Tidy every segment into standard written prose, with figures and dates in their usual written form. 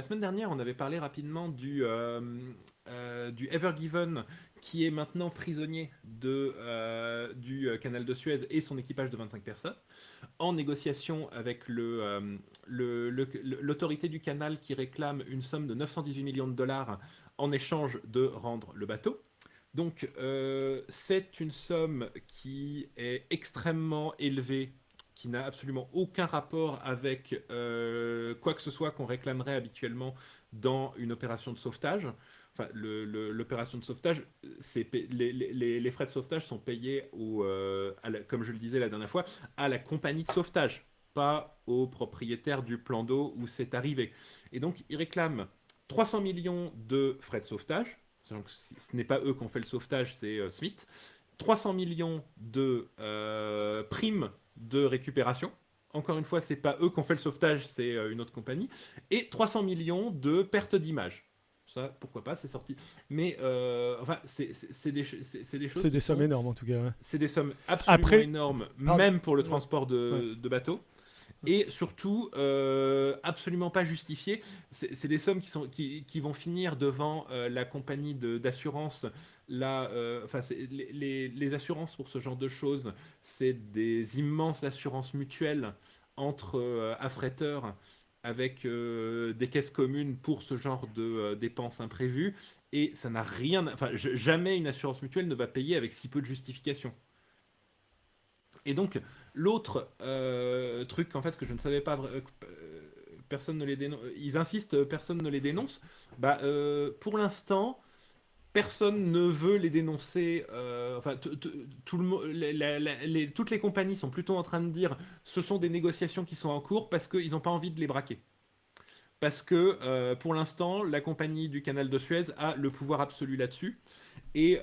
La semaine dernière, on avait parlé rapidement du Ever Given, qui est maintenant prisonnier du canal de Suez et son équipage de 25 personnes, en négociation avec l'autorité du canal qui réclame une somme de 918 millions de dollars en échange de rendre le bateau. Donc, c'est une somme qui est extrêmement élevée, qui n'a absolument aucun rapport avec quoi que ce soit qu'on réclamerait habituellement dans une opération de sauvetage. Enfin, l'opération de sauvetage, les frais de sauvetage sont payés, comme je le disais la dernière fois, à la compagnie de sauvetage, pas au propriétaire du plan d'eau où c'est arrivé. Et donc, ils réclament 300 millions de frais de sauvetage, sachant que ce n'est pas eux qui ont fait le sauvetage, c'est Smith. 300 millions de primes de récupération. Encore une fois, c'est pas eux qui ont fait le sauvetage, c'est une autre compagnie. Et 300 millions de pertes d'image. Ça, pourquoi pas, c'est sorti. Mais enfin, c'est des choses C'est qui des sommes sont. énormes en tout cas. Ouais. C'est des sommes absolument Après, énormes, pardon. même pour le Ouais. transport Ouais. de bateaux. Et surtout, absolument pas justifiées. C'est des sommes qui vont finir devant la compagnie d'assurance. Enfin, les assurances pour ce genre de choses, c'est des immenses assurances mutuelles entre affréteurs avec des caisses communes pour ce genre de dépenses imprévues. Et ça n'a rien. Enfin, jamais une assurance mutuelle ne va payer avec si peu de justification. Et donc, l'autre truc en fait que je ne savais pas, personne ne les dénonce, ils insistent, personne ne les dénonce. Bah, pour l'instant, personne ne veut les dénoncer. Enfin, tout le toutes les compagnies sont plutôt en train de dire ce sont des négociations qui sont en cours parce qu'ils n'ont pas envie de les braquer. Parce que pour l'instant, la compagnie du canal de Suez a le pouvoir absolu là-dessus. Et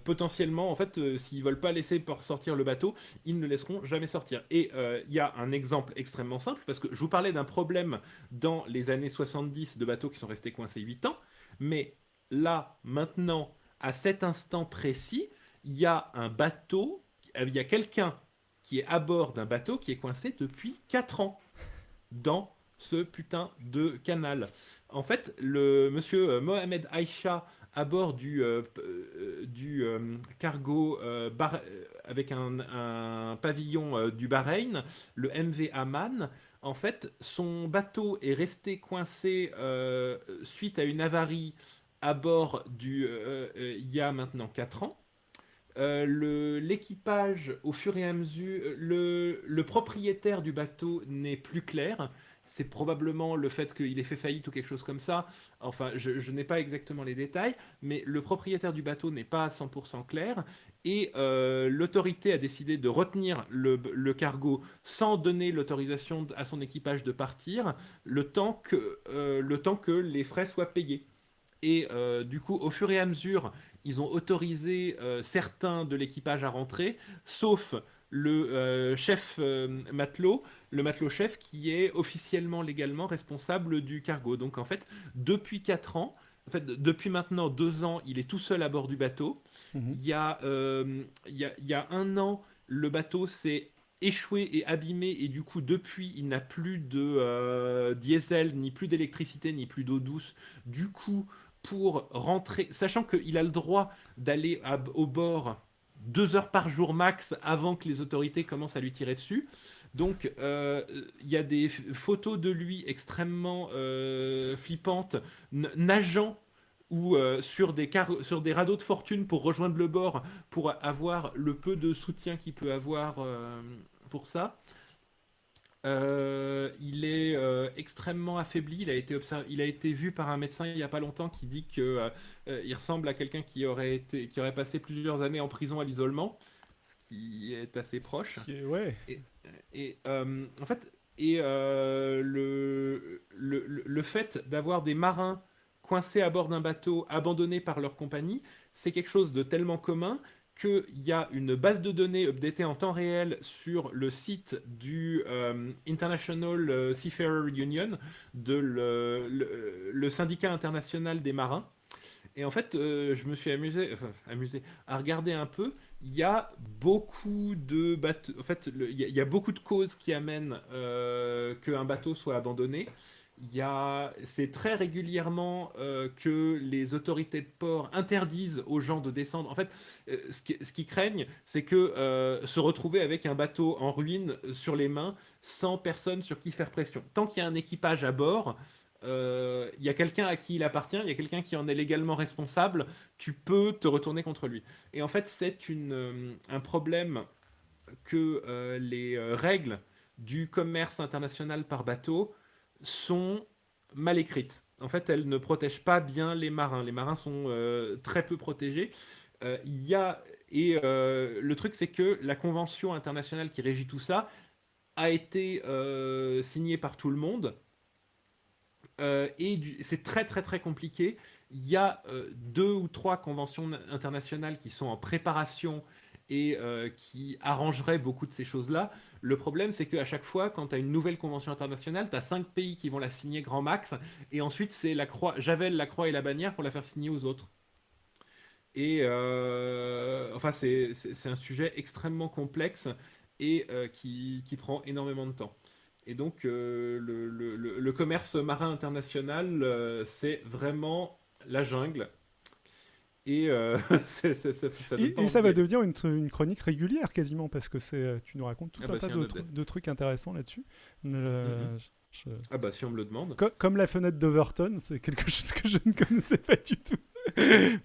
potentiellement, en fait, s'ils veulent pas laisser sortir le bateau, ils ne laisseront jamais sortir. Et il y a un exemple extrêmement simple, parce que je vous parlais d'un problème dans les années 70 de bateaux qui sont restés coincés 8 ans, mais là, maintenant, à cet instant précis, il y a un bateau, il y a quelqu'un qui est à bord d'un bateau qui est coincé depuis 4 ans dans ce putain de canal. En fait, le monsieur Mohamed Aïcha, à bord du cargo avec un pavillon du Bahreïn, le MV Aman. En fait, son bateau est resté coincé suite à une avarie à bord il y a maintenant 4 ans. L'équipage, au fur et à mesure, le propriétaire du bateau n'est plus clair. C'est probablement le fait qu'il ait fait faillite ou quelque chose comme ça. Enfin, je n'ai pas exactement les détails, mais le propriétaire du bateau n'est pas à 100% clair. Et l'autorité a décidé de retenir le cargo sans donner l'autorisation à son équipage de partir, le temps que les frais soient payés. Et du coup, au fur et à mesure, ils ont autorisé certains de l'équipage à rentrer, sauf le chef matelot, le matelot chef qui est officiellement légalement responsable du cargo. Donc en fait, depuis 4 ans, en fait, depuis maintenant 2 ans, il est tout seul à bord du bateau. Mhm. Il y a un an, le bateau s'est échoué et abîmé et du coup depuis il n'a plus de diesel, ni plus d'électricité, ni plus d'eau douce. Du coup, pour rentrer, sachant qu'il a le droit d'aller au bord 2 heures par jour max avant que les autorités commencent à lui tirer dessus. Donc, il y a des photos de lui extrêmement flippantes, nageant ou sur des radeaux de fortune pour rejoindre le bord, pour avoir le peu de soutien qu'il peut avoir pour ça. Il est extrêmement affaibli. Il a été vu par un médecin il n'y a pas longtemps qui dit que il ressemble à quelqu'un qui aurait passé plusieurs années en prison à l'isolement, ce qui est assez Ce proche. qui est, ouais. Et, en fait, le fait d'avoir des marins coincés à bord d'un bateau abandonné par leur compagnie, c'est quelque chose de tellement commun qu'il y a une base de données updatée en temps réel sur le site du International Seafarer Union, le syndicat international des marins. Et en fait, je me suis amusé à regarder un peu. Il y a beaucoup de bateaux. En fait, il y a beaucoup de causes qui amènent qu'un bateau soit abandonné. C'est très régulièrement que les autorités de port interdisent aux gens de descendre. En fait, ce qu'ils craignent, c'est que se retrouver avec un bateau en ruine sur les mains, sans personne sur qui faire pression. Tant qu'il y a un équipage à bord, il y a quelqu'un à qui il appartient, il y a quelqu'un qui en est légalement responsable, tu peux te retourner contre lui. Et en fait, un problème que les règles du commerce international par bateau sont mal écrites. En fait, elles ne protègent pas bien les marins. Les marins sont très peu protégés. Il y a le truc, c'est que la convention internationale qui régit tout ça a été signée par tout le monde. C'est très très très compliqué. Il y a 2 ou 3 conventions internationales qui sont en préparation et qui arrangeraient beaucoup de ces choses-là. Le problème, c'est qu'à chaque fois, quand tu as une nouvelle convention internationale, tu as 5 pays qui vont la signer grand max, et ensuite c'est la croix, Javel, la croix et la bannière pour la faire signer aux autres. Et enfin, c'est un sujet extrêmement complexe et qui prend énormément de temps. Et donc, le commerce marin international, c'est vraiment la jungle. Et ça donne pas Et ça envie d'y va aller. devenir une chronique régulière quasiment, parce que tu nous racontes tout Ah un bah tas si on le... de trucs intéressants là-dessus. Mhm. Je- Ah bah si on me le demande. Comme la fenêtre d'Overton, c'est quelque chose que je ne connaissais pas du tout.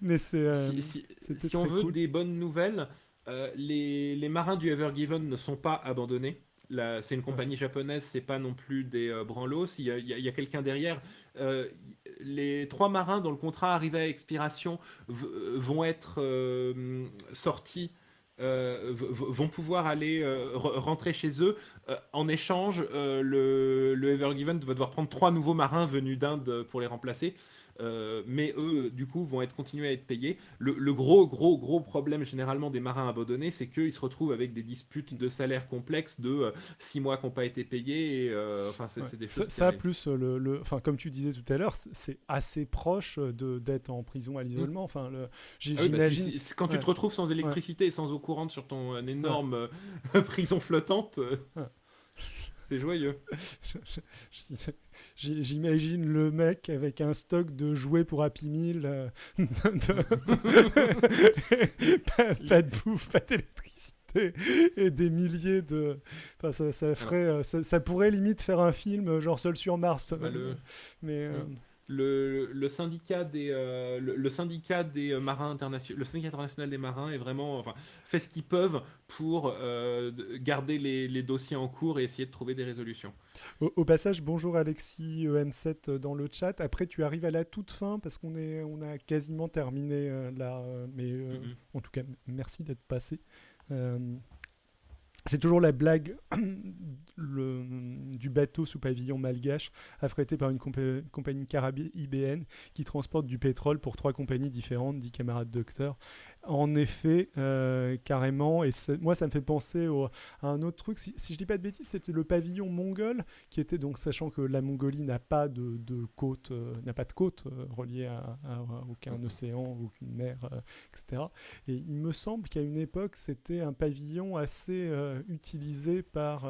Mais Si, si, c'était si on très veut cool. des bonnes nouvelles, les marins du Ever Given ne sont pas abandonnés. C'est une Ouais. compagnie japonaise, c'est pas non plus des branlos. Il y a quelqu'un derrière. Euh, les 3 marins dont le contrat arrivé à expiration vont être sortis, vont pouvoir aller rentrer chez eux. En échange, le Ever Given va devoir prendre 3 nouveaux marins venus d'Inde pour les remplacer. Mais eux, du coup, vont continuer à être payés. Le gros, gros, gros problème généralement des marins abandonnés, c'est qu'ils se retrouvent avec des disputes de salaire complexes de 6 mois qui n'ont pas été payés. Et, enfin, Ouais. c'est des choses qui Ça, arrivent. plus enfin, comme tu disais tout à l'heure, c'est assez proche d'être en prison à Mm. l'isolement. Enfin, Ah oui, bah j'imagine. quand tu Ouais, te retrouves sans ouais, électricité et sans eau courante sur ton ouais, énorme prison flottante, ouais. c'est joyeux. J'imagine le mec avec un stock de jouets pour Happy Meal, pas de bouffe, pas d'électricité et des milliers de. Enfin, ça Alors, ferait, ça pourrait limite faire un film genre Seul sur Mars. bah, Mais mm. Le syndicat le syndicat des marins internationaux, le syndicat international des marins est vraiment, enfin, fait ce qu'ils peuvent pour garder les dossiers en cours et essayer de trouver des résolutions. au passage, bonjour Alexis EM7 dans le chat. Après, tu arrives à la toute fin parce on a quasiment terminé là. Mais Mhm. en tout cas, merci d'être passé. Euh, C'est toujours la blague du bateau sous pavillon malgache affrété par une compagnie caribéenne qui transporte du pétrole pour 3 compagnies différentes, dit camarade docteur. En effet, carrément, et moi ça me fait penser à un autre truc, si je dis pas de bêtises, c'était le pavillon mongol, qui était donc, sachant que la Mongolie n'a pas de côte, n'a pas de côte reliée à aucun océan, aucune mer, etc. Et il me semble qu'à une époque, c'était un pavillon assez utilisé par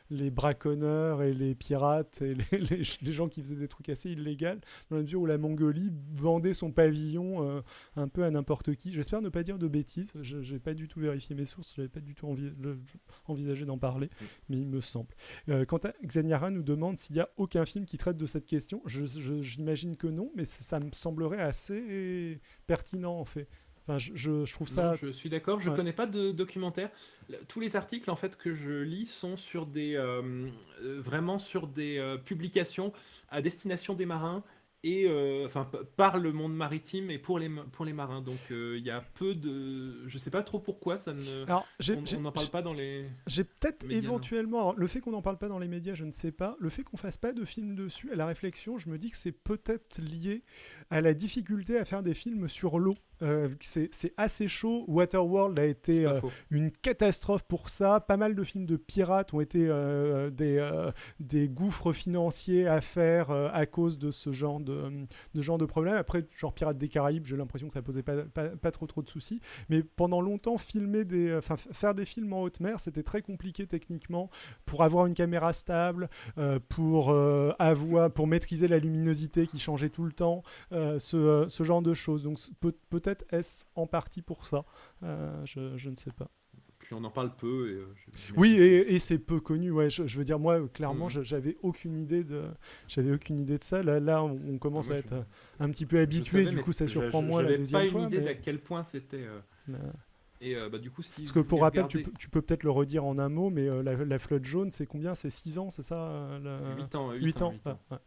les braconneurs et les pirates et les gens qui faisaient des trucs assez illégaux, dans la mesure où la Mongolie vendait son pavillon un peu à n'importe qui. J'espère ne pas dire de bêtises. Je n'ai pas du tout vérifié mes sources, je n'avais pas du tout envisagé d'en parler, mais il me semble. Quant à Xaniara nous demande s'il n'y a aucun film qui traite de cette question. J'imagine que non, mais ça me semblerait assez pertinent en fait. Enfin, je trouve Non, ça. je suis d'accord. Je Ouais. connais pas de documentaire. Tous les articles en fait que je lis sont sur vraiment sur des publications à destination des marins et enfin par le monde maritime et pour les marins. Donc il y a peu de, je sais pas trop pourquoi Alors, on n'en parle pas dans les j'ai peut-être médias. Non. éventuellement. Alors, le fait qu'on n'en parle pas dans les médias, je ne sais pas. Le fait qu'on fasse pas de film dessus, à la réflexion, je me dis que c'est peut-être lié à la difficulté à faire des films sur l'eau. c'est assez chaud. Waterworld a C'est été pas faux. une catastrophe pour ça. Pas mal de films de pirates ont été des gouffres financiers à faire à cause de ce genre de problème. Après, genre Pirates des Caraïbes, j'ai l'impression que ça posait pas trop de soucis. Mais pendant longtemps, faire des films en haute mer, c'était très compliqué techniquement pour avoir une caméra stable, pour maîtriser la luminosité qui changeait tout le temps, ce genre de choses. Donc peut-être est-ce en partie pour ça. Je ne sais pas. Puis on en parle peu, et Oui, j'imagine que et c'est peu connu. Ouais, je veux dire, moi, clairement, Mhm. j'avais aucune idée de ça. Là, on Ah, commence moi, à être un petit peu je habitué. savais, Du mais coup, ça surprend moins la j'avais pas deuxième une fois. idée d'à quel point c'était. Mais, Bah, du coup, si parce que vous pour voulez rappel, regarder tu peux peut-être le redire en un mot, mais la flotte jaune, c'est combien? C'est 6 ans, c'est ça 8 ans, 8 ans. 8 Ouais, ans. ouais.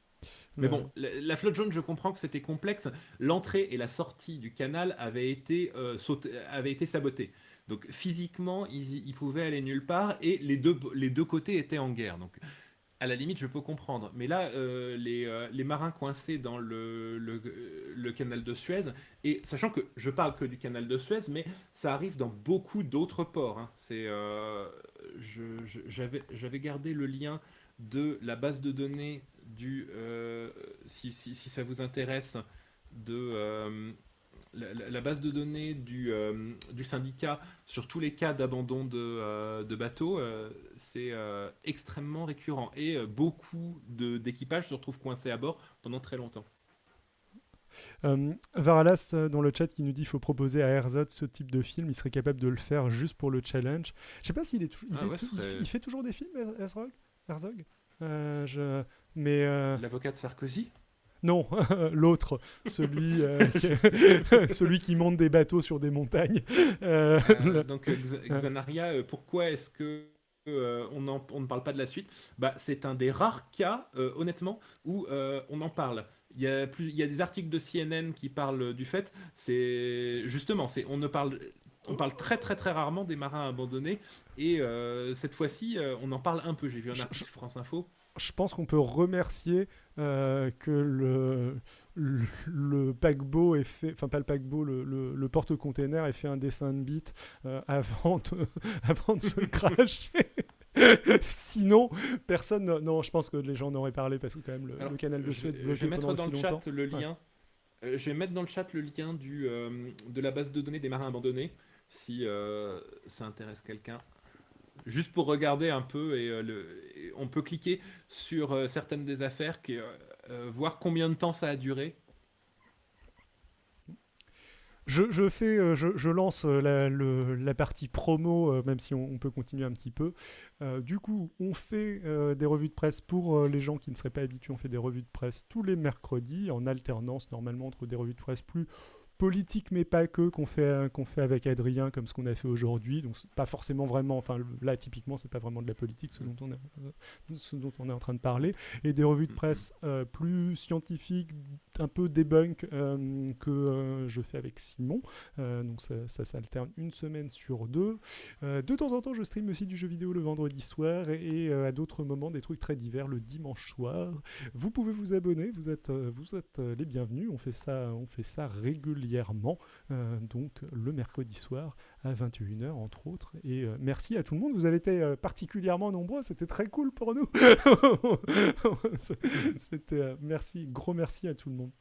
Mais bon, la flotte jaune, je comprends que c'était complexe. L'entrée et la sortie du canal avaient été sabotées. Donc physiquement, ils pouvaient aller nulle part et les deux côtés étaient en guerre. Donc à la limite, je peux comprendre. Mais là, les marins coincés dans le canal de Suez, et sachant que je parle que du canal de Suez, mais ça arrive dans beaucoup d'autres ports. Hein. J'avais gardé le lien de la base de données si ça vous intéresse, de la base de données du syndicat sur tous les cas d'abandon de bateaux, c'est extrêmement récurrent. Et beaucoup d'équipages se retrouvent coincés à bord pendant très longtemps. Varalas dans le chat qui nous dit qu'il faut proposer à Herzog ce type de film, il serait capable de le faire juste pour le challenge. Je sais pas s'il est, Ah ouais, il fait toujours des films, Herzog. Euh, je... Mais l'avocat de Sarkozy. non, l'autre, celui qui monte des bateaux sur des montagnes. Donc Xanaria, pourquoi est-ce que on ne parle pas de la suite? Bah, c'est un des rares cas, honnêtement, où on en parle. Il y a des articles de CNN qui parlent du fait. C'est justement, on parle très très très rarement des marins abandonnés. Et cette fois-ci, on en parle un peu. J'ai vu un article France Info. Je pense qu'on peut remercier que le paquebot ait fait, enfin pas le paquebot, le porte-container ait fait un dessin de bite avant de se cracher. Sinon, personne. Non, je pense que les gens en auraient parlé parce que quand même le Alors, canal de Suède je bloqué vais mettre pendant dans si le longtemps. chat le Ouais. lien. Je vais mettre dans le chat le lien de la base de données des marins abandonnés, si ça intéresse quelqu'un. Juste pour regarder un peu, et on peut cliquer sur certaines des affaires, voir combien de temps ça a duré. Je lance la partie promo, même si on peut continuer un petit peu. Du coup, on fait des revues de presse pour les gens qui ne seraient pas habitués. On fait des revues de presse tous les mercredis, en alternance normalement entre des revues de presse plus politiques, mais pas que, qu'on fait avec Adrien, comme ce qu'on a fait aujourd'hui. Donc, c'est pas forcément vraiment, enfin là, typiquement, c'est pas vraiment de la politique, ce dont on est en train de parler. Et des revues de presse plus scientifiques, un peu debunk, que je fais avec Simon. Donc ça s'alterne une semaine sur deux. De temps en temps, je stream aussi du jeu vidéo le vendredi soir et à d'autres moments des trucs très divers le dimanche soir. Vous pouvez vous abonner, vous êtes les bienvenus. On fait ça régulièrement, donc le mercredi soir à 21h entre autres. Et merci à tout le monde, vous avez été particulièrement nombreux, c'était très cool pour nous. C'était gros merci à tout le monde.